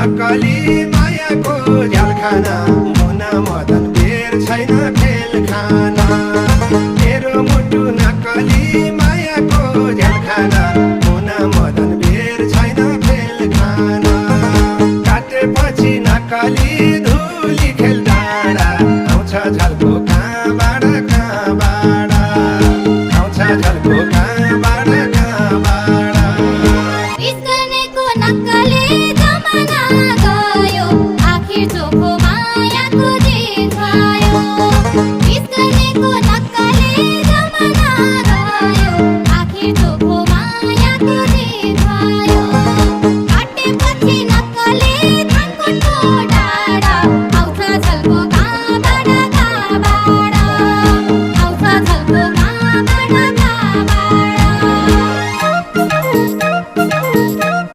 नक्कली मायाको झ्यालखाना मुना मदन बेर छैन खेल खाना मेरो मुटु नक्कली मायाको झ्यालखाना मुना मदन बेर छैन खेल खाना काटेपछि नक्कली धुली खेल डाँडा आउँछ झल्को कहाँबाट आउँछ झल्को कहाँबाट रिस गर्नेको नक्कली जमाना